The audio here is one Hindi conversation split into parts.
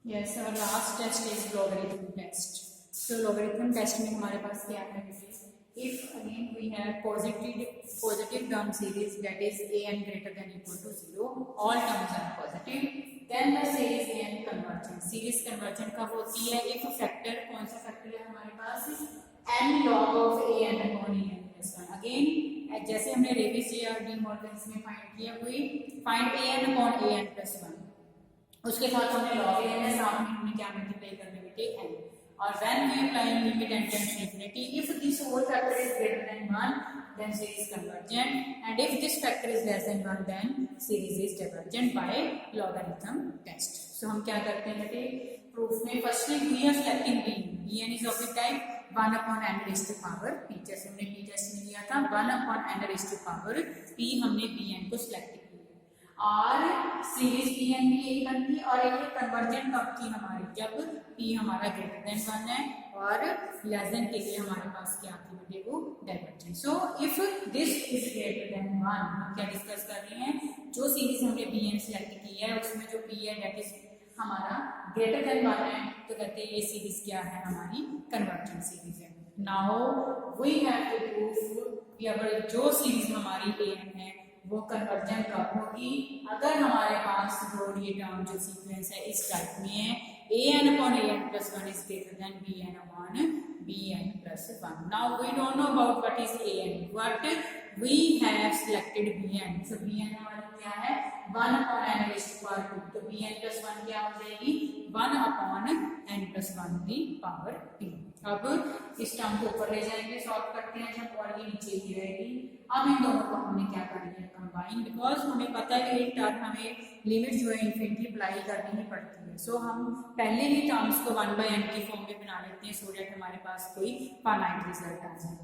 Yes, our last test is logarithm test. So logarithm test में हमारे पास क्या है? If again we have positive term series, that is an greater than equal to 0, all terms are positive, then the series an convergent. Series convergent कब होती है? If factor, कौन सा factor है हमारे पास? n log of an upon an plus 1. Again जैसे हमने रेबिस या डी मॉर्गन्स में फाइंड किया, वही find an upon an plus 1, उसके साथ हमने log an है, साथ में हमने क्या मल्टीप्लाई करने बेटे n, और when we apply limit n tends to infinity, if this whole factor is greater than 1 then series convergent, and if this factor is less than 1 then series is divergent by logarithm test. So हम क्या करते हैं बेटे प्रूफ में? Firstly we are selecting bn is of the type 1 upon n raised to power p, जैसे हमने p टेस्ट में लिया था 1 upon n raised to power p, हमने bn को सिलेक्ट किया और सीरीज पी एन भी यही बनती, और ये कन्वर्जेंट कब थी हमारी? जब पी हमारा ग्रेटर देन 1 है और लेस देन के लिए हमारे पास क्या थी बेटे? वो divergent. So if this is greater then 1, हम क्या डिस्कस कर रहे हैं? जो सीरीज हमने बी एन सिलेक्ट की है उसमें जो पी है दैट इज हमारा ग्रेटर देन 1 है, तो कहते हैं ये सीरीज क्या है? हमारी कन्वर्जेंट सीरीज है. Now we have to prove कि अगर जो सीरीज हमारी ए एन है वो कन्वर्जेंट कब होगी? अगर हमारे पास दो ये टर्म जो सीक्वेंस है इस टाइप में है, A N upon A N plus 1 is greater than B N upon B N plus 1. Now we don't know about what is A N, but we have selected B N. So B N हमारी क्या है? 1 upon N raised to power 2, तो बी एन प्लस 1 क्या हो जाएगी? 1 upon n plus 1 the power p. अब इस टर्म को ऊपर ले जाएंगे, सॉल्व करते हैं जब, और ये नीचे ही रहेगी. अब इन दोनों को हमने क्या कर लिया? कंबाइन, बिकॉज हमें पता है कि एक टर्म हमें लिमिट जो है इन्फिनिटी अप्लाई करनी ही पड़ती है. सो हम पहले ही टर्म्स को 1/n की फॉर्म में बना लेते हैं सो दैट हमारे पास कोई फाइनाइट रिजल्ट आ जाए.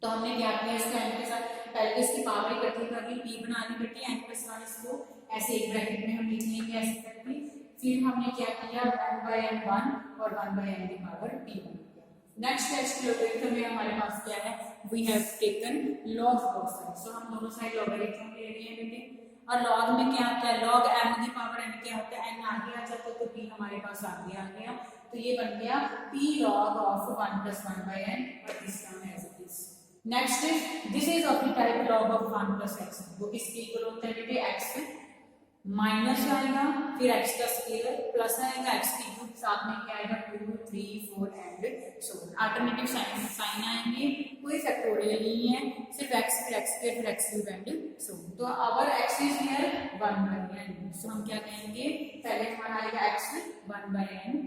तो हमने क्या किया? इसको n के साथ पहले इसकी पावर इकट्ठी कर ली, p बना ली बेटे n प्लस 1, इसको ऐसे एक ब्रैकेट में हम लिख लेंगे ऐसे करके. फिर हमने क्या किया? 1/n1 और 1/n की पावर p बन गया. नेक्स्ट टेस्ट लोगरिथम में हमारे पास क्या है? We have taken log both side. So हम दोनों साइड लोगरिथम ले रहे हैं बेटे, और लॉग में क्या होता है? लॉग m की पावर n क्या होता है? n आगे आ जाता है तो p हमारे पास आगे आ गया, तो ये बन गया p log of 1 plus 1/n, और this term as it is. Next is this is of the type log of 1 plus x. वो किसके इक्वल होता है बेटे? x माइनस आएगा, फिर x का स्क्वायर प्लस आएगा, x की क्यूब, साथ में क्या आएगा? 2 3 4 and so on. Alternative sign आएंगे, कोई फैक्टोरियल नहीं है, सिर्फ x फिर x स्क्वायर फिर x cube and so on. तो our x is here 1/n. So हम क्या कहेंगे? पहले हमारा आएगा x 1/n,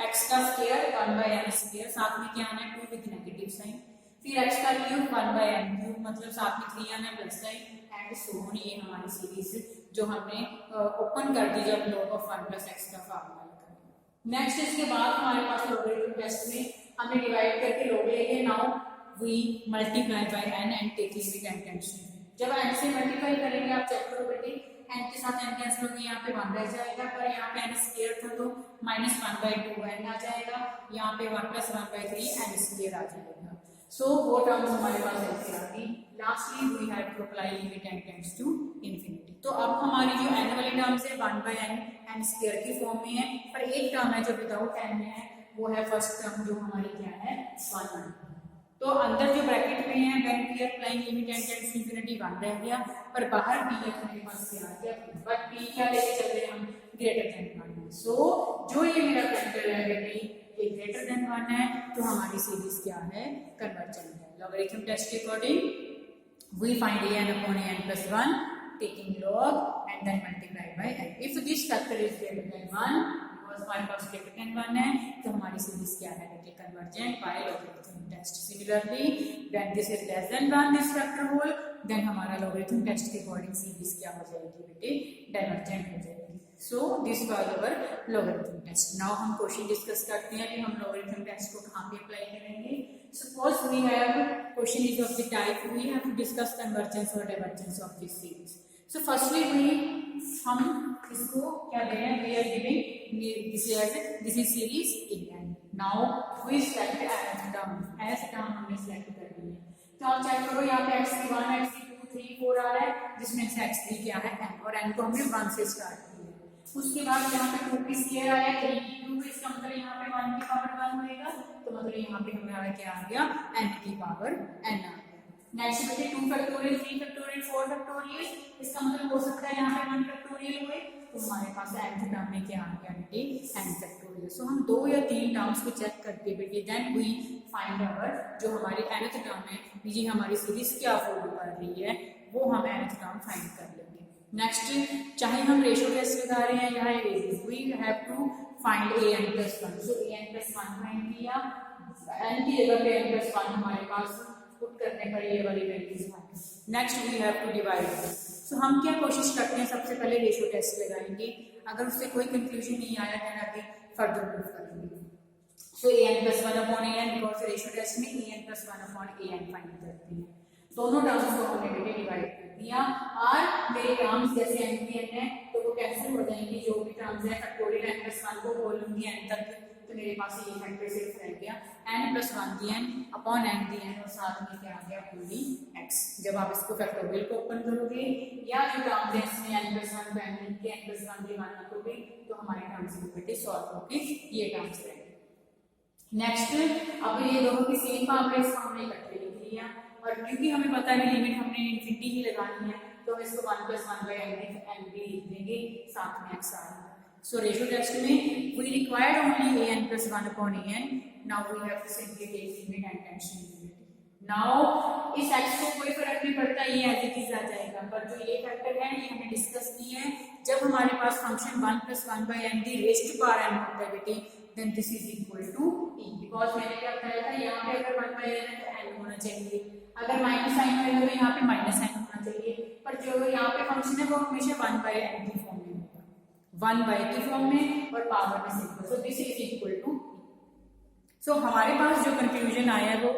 x का स्क्वायर 1/n स्क्वायर, साथ में क्या आना है? 2 विद नेगेटिव साइन, फिर x का क्यूब 1/n क्यूब, मतलब साथ में 3 आना है plus sign and so on. ये हमारी सीरीज जो हमने ओपन कर दी जब log of 1 plus x का फार्मूला निकाला. नेक्स्ट इसके बाद हमारे पास लोगरिथम टेस्ट में हमने डिवाइड करके log ले लिए. Now we multiply by n and take limit n tends to. जब n से मल्टीप्लाई करेंगे, आप चेक करो बेटे, n के साथ n कैंसिल होगा, यहाँ पे 1 रह जाएगा, पर यहाँ पे n स्क्वायर था तो -1/2 n आ जाएगा, यहाँ पे 1 + 1/3 n स्क्वायर आ जाएगा. सो वो टर्म्स हमारे पास ऐसे आ गई. Lastly we have to apply limit n tends to infinity. तो अब हमारी जो n वाली टर्म्स है 1/n n स्क्वायर की फॉर्म में है, पर एक टर्म है जो विदाउट n में है, वो है फर्स्ट टर्म जो हमारी क्या है? 1. तो अंदर जो ब्रैकेट में है when we are applying limit n tends to infinity 1 रह गया, पर बाहर p अपने पास से आ गया, बट p क्या लेके चल रहे हैं हम? Greater than 1. सो जो ये मेरा फैक्टर है बेटी ये ग्रेटर देन 1 है, तो हमारी सीरीज क्या है? कन्वर्जेंट है. लॉगरिथम टेस्ट के according we find an upon an plus 1 taking log and then multiply by n. If this factor is greater than 1, because हमारे पास greater than 1 है, तो हमारी सीरीज क्या है बेटे? Convergent by logarithm test. Similarly, when this is less than 1 this factor whole, then हमारा logarithm test के अकॉर्डिंग सीरीज क्या हो जाएगी बेटे? डाइवर्जेंट हो जाएगी. So this was our logarithm test. Now हम क्वेश्चन डिस्कस करते हैं कि हम logarithm test को कहाँ पे अप्लाई करेंगे. Suppose we have question is of the type we have to discuss convergence or divergence of this series. So firstly हम इसको क्या दे रहे हैं? We are giving this is series A. Now we select as term हमने select कर ली है. तो आप चेक करो यहाँ पे x1 x2 3 4 आ रहा है, जिसमें से x3 क्या है? n, और n को हमने 1 से स्टार्ट किया. उसके बाद यहाँ पे 2 की स्क्वायर आया 3 की क्यूब, इसका मतलब यहाँ पे 1 की पावर 1 होएगा, तो मतलब यहाँ पे हमारा क्या आ गया n की पावर n आ गया। नेक्स्ट बेटे 2 फैक्टोरियल 3 फैक्टोरियल 4 फैक्टोरियल, इसका मतलब हो सकता है यहाँ पे 1 फैक्टोरियल हुए, तो हमारे पास nth टर्म में क्या आ गया बेटे n फैक्टोरियल। सो हम 2 या 3 टर्म्स को चेक करके बेटे देन वी फाइंड आवर जो हमारी nth टर्म है, ये हमारी सीरीज क्या फॉलो कर रही है, वो हम nth टर्म फाइंड कर लेंगे। नेक्स्ट चाहे हम रेशियो टेस्ट लगा रहे हैं या average, we have to find an+1, so an+1 find किया, n की जगह पे n+1 हमारे पास पुट करने पर ये वाली वैल्यूज आएंगी। Next we have to divide, so हम क्या कोशिश करते हैं, सबसे पहले रेशियो टेस्ट लगाएंगे, अगर उससे कोई कंक्लूजन नहीं आया तो आगे फर्दर मूव करेंगे। सो an+1/an, बिकॉज रेशियो टेस्ट में an+1/an फाइंड करते हैं। दोनों टर्म्स को हमने बेटे डिवाइड कर दिया, और मेरे टर्म्स जैसे n की n है तो वो कैंसिल हो जाएंगी, जो भी टर्म्स है फैक्टोरियल n+1 को बोल लूंगी n तक, तो मेरे पास ये फैक्टर सिर्फ रह गया n+1 की n अपॉन n की n, और साथ में क्या आ गया ओनली x। जब आप इसको फैक्टोरियल को ओपन करोगे या जो टर्म्स है इसमें n+1 को n के n+1 के मान रखोगे, तो हमारे टर्म्स में बेटे सॉल्व होके ये टर्म्स रहेंगे। नेक्स्ट अब ये दोनों की सेम पावर है, इसको हमने इकट्ठे लिख लिया, और क्योंकि हमें पता है लिमिट हमने इनफिनिटी ही लगानी है, तो हम इसको 1+1/n भी लिख देंगे, साथ में x आ रहा है। सो रेशियो टेस्ट में we required only an+1/an, now we have to simply take limit and tends infinity. Now इस x को कोई फर्क नहीं पड़ता, ये एज इट इज आ जाएगा, पर जो ये फैक्टर है ये हमने डिस्कस किए हैं, जब हमारे पास फंक्शन 1+1/n की रेज्ड पावर n होता है बेटे, then this is equal to e, because मैंने क्या बताया था यहाँ पे अगर 1/n है तो n होना चाहिए, अगर माइनस साइन होगा तो यहाँ पे माइनस साइन होना चाहिए, पर जो यहाँ पे फंक्शन है वो हमेशा 1/n की फॉर्म में होगा, 1 की फॉर्म में और पावर में simple, so this is equal to. So हमारे पास जो कंक्लूजन आया है वो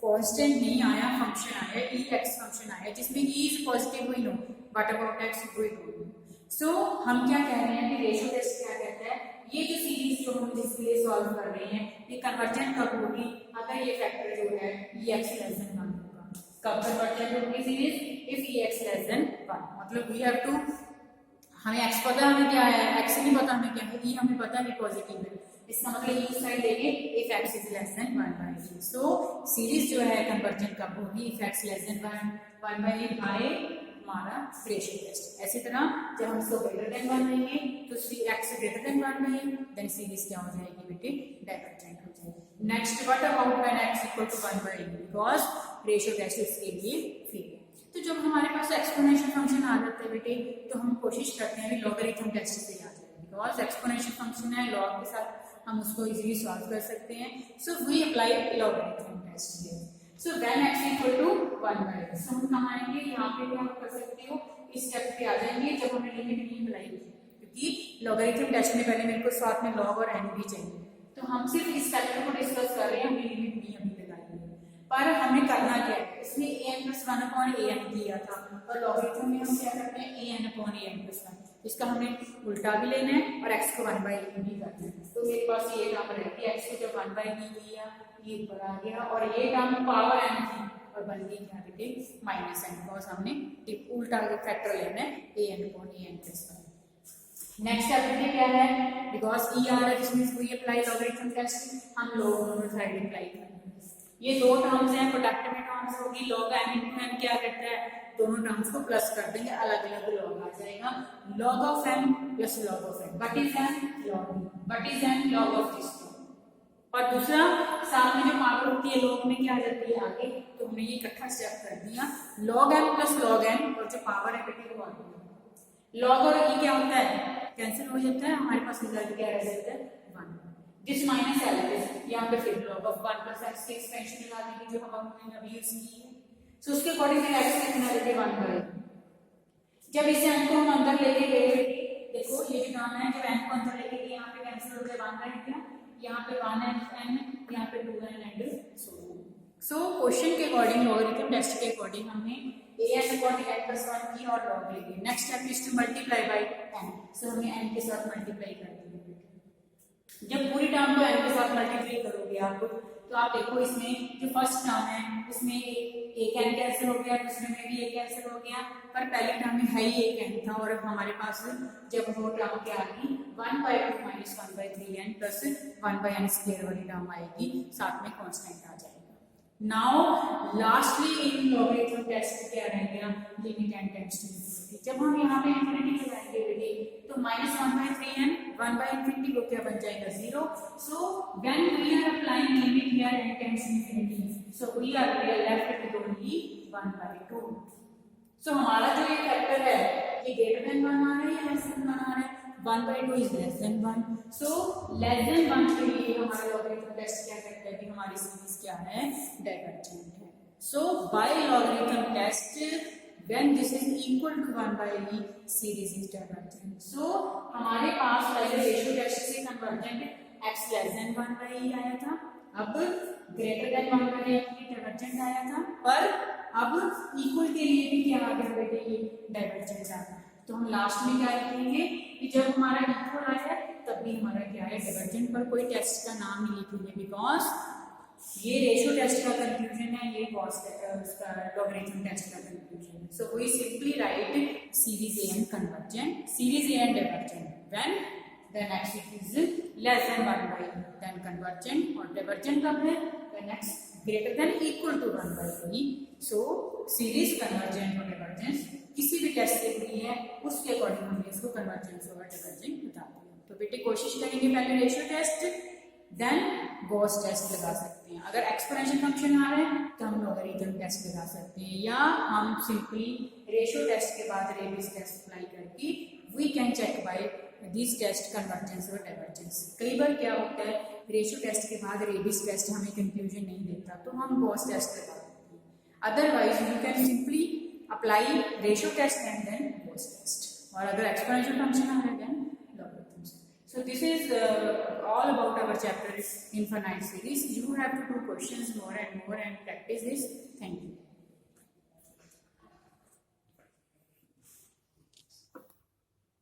कांस्टेंट नहीं आया, फंक्शन आया ex फंक्शन आया जिसमें e इज पॉजिटिव हुई no, but about x we don't know. So हम क्या कह रहे हैं कि रेशियो टेस्ट क्या कहता है, ये जो सीरीज जो हम जिसके लिए सॉल्व कर रहे हैं ये कन्वर्जेंट कब होगी, अगर ये फैक्टर जो है ये x लेस देन 1 होगा। कब कन्वर्जेंट होगी सीरीज, इफ ये x लेस देन 1, मतलब वी हैव टू, हमें x पता हमें क्या है, x नहीं पता हमें क्या है, e हमें पता है पॉजिटिव है, इसका मतलब ये साइड लेंगे if x is less than 1/e। So series जो है कन्वर्जेंट कब होगी, if x less than 1/e by हमारा रेशियो टेस्ट। ऐसी तरह जब हम इसको ग्रेटर देन 1 लेंगे तो x ग्रेटर देन 1 नहीं, देन सीरीज क्या हो जाएगी बेटे डाइवर्जेंट हो जाएगी। Next what about when x equal to 1/e, because ratio test इसके लिए फेल है। तो जब हमारे पास एक्सपोनेंशियल फंक्शन आ जाता है बेटे, तो हम कोशिश करते हैं कि लॉगरिथम टेस्ट से आ जाए, बिकॉज एक्सपोनेंशियल फंक्शन है लॉग के साथ हम उसको इजीली सॉल्व कर सकते हैं। So we apply logarithm test here. So when x equal to 1/e, सो हम कहाँ आएंगे, यहाँ पे भी हम कर सकते हो, इस स्टेप पे आ जाएंगे जब हमने लिमिट नहीं अप्लाई की, क्योंकि लॉगरिथम टेस्ट में पहले मेरे को साथ में लॉग और n भी चाहिए, तो हम सिर्फ इस फैक्टर को डिस्कस कर रहे हैं, हमने लिमिट नहीं अभी लगाई है। पर हमें करना क्या है, इसमें an+1/an दिया था, और लॉगरिथम में हम क्या करते हैं an/an+1, इसका हमने उल्टा भी लेना है और x को 1/e भी करना है। तो मेरे पास ये टर्म रहेगी, x को जब 1/e लिया ये ऊपर आ गया, और ये टर्म पावर n थी और बन गई क्या बेटे -n, बिकॉज हमने उल्टा फैक्टर लेना है an/an+1। नेक्स्ट स्टेप क्या है, बिकॉज e आ रहा है जिसमें वी अप्लाई लॉगरिथम टेस्ट, हम लॉग साइड अप्लाई करेंगे। ये दो टर्म्स हैं, प्रोडक्ट में टर्म्स होगी, log n into n क्या करता है, दोनों टर्म्स को प्लस कर देंगे, अलग अलग लॉग आ जाएगा, log of n plus log of n, what is n log, what is n log of this। और दूसरा साथ में जो पावर होती है log में क्या आ जाती है आगे, तो हमने ये इकट्ठा स्टेप कर दिया, log m plus log n, और जो पावर है बेटे वो आ गई, log और e क्या होता है कैंसिल हो जाता है, हमारे पास रिजल्ट क्या रह जाता है 1, दिस माइनस l है, यहाँ पे फिर log of 1 प्लस x की एक्सपेंशन लगा देंगे जो हम हमने अभी यूज की है। सो उसके अकॉर्डिंग में x कितना लेके 1 करेंगे, जब इसे n को हम अंदर लेके गए, देखो ये जो टर्म है जब n को अंदर लेके गए यहाँ पे कैंसिल हो गया 1 रह गया, यहाँ पे 1n, यहाँ पे 2n एंड सो क्वेश्चन के अकॉर्डिंग लॉगरिथम टेस्ट के अकॉर्डिंग हमने an/n+1 की और log ले ली। Next step is to multiply by n, so हमें n के साथ मल्टीप्लाई कर दिया। जब पूरी टर्म को n के साथ मल्टीप्लाई करोगे आप तो आप देखो इसमें जो फर्स्ट टर्म है उसमें एक एन कैंसिल हो गया, दूसरे में भी एक कैंसिल हो गया, पर पहले टर्म में है ही एक एन था और अब हमारे पास जब वो टर्म क्या आएगी 1/2 माइनस 1/3n प्लस 1/n² वाली टर्म आएगी, साथ में कांस्टेंट आ जाएगा। Now lastly in logarithm test क्या रहेगा, limit n tends to infinity. जब हम यहाँ पे इंफिनिटी लगाएंगे बेटे तो -1/3n 1/infinity को क्या बन जाएगा 0। So when we are applying limit here n tends to infinity, so we are left with only 1/2। सो हमारा जो ये फैक्टर है ये ग्रेटर देन 1 आ रहा है या लेस देन 1 आ रहा है, 1/2 is less then 1। So less than 1 के लिए हमारा लॉगरिथम टेस्ट क्या करता है कि हमारी सीरीज क्या है, डाइवर्जेंट है। So by logarithm test when this is equal to 1/e series is divergent। so हमारे पास पहले रेशियो टेस्ट से convergent x less than 1/e आया था, अब ग्रेटर देन 1/e डाइवर्जेंट आया था, पर अब इक्वल के लिए भी क्या आ गया बेटे, ये डाइवर्जेंट आ गया। तो हम लास्ट में क्या लिखेंगे कि जब हमारा इक्वल आया तब भी हमारा क्या है डाइवर्जेंट, पर कोई टेस्ट का नाम नहीं लिखेंगे बिकॉज ये रेशियो टेस्ट का कंक्लूजन है, ये गॉस उसका लॉगरिथम टेस्ट का कंक्लूजन है। So we simply write series a n convergent, series a n divergent when the next is less than 1/e, then convergent, और डाइवर्जेंट कब है, the next greater than equal to 1/e। So series convergent और डाइवर्जेंस किसी भी टेस्ट से हुई है उसके अकॉर्डिंग हमने इसको कन्वर्जेंस और डाइवर्जेंट बता दिया। तो बेटे कोशिश करेंगे पहले ratio test then Gauss test लगा सकते हैं। अगर एक्सपोनेंशियल फंक्शन आ रहे हैं तो हम लॉगरिथम टेस्ट लगा सकते हैं, या हम सिंपली रेशियो टेस्ट के बाद रेबिस टेस्ट अप्लाई करके we can check by this test convergence और डाइवर्जेंस। कई बार क्या होता है रेशियो टेस्ट के बाद रेबिस टेस्ट हमें कंक्लूजन नहीं देता तो हम गॉस टेस्ट लगा सकते हैं, otherwise you can simply apply ratio test and then Gauss test. और अगर एक्सपोनेंशियल फंक्शन आ रहा है then logarithms. So this is all about our chapter infinite series. You have to do questions more and more and practice this.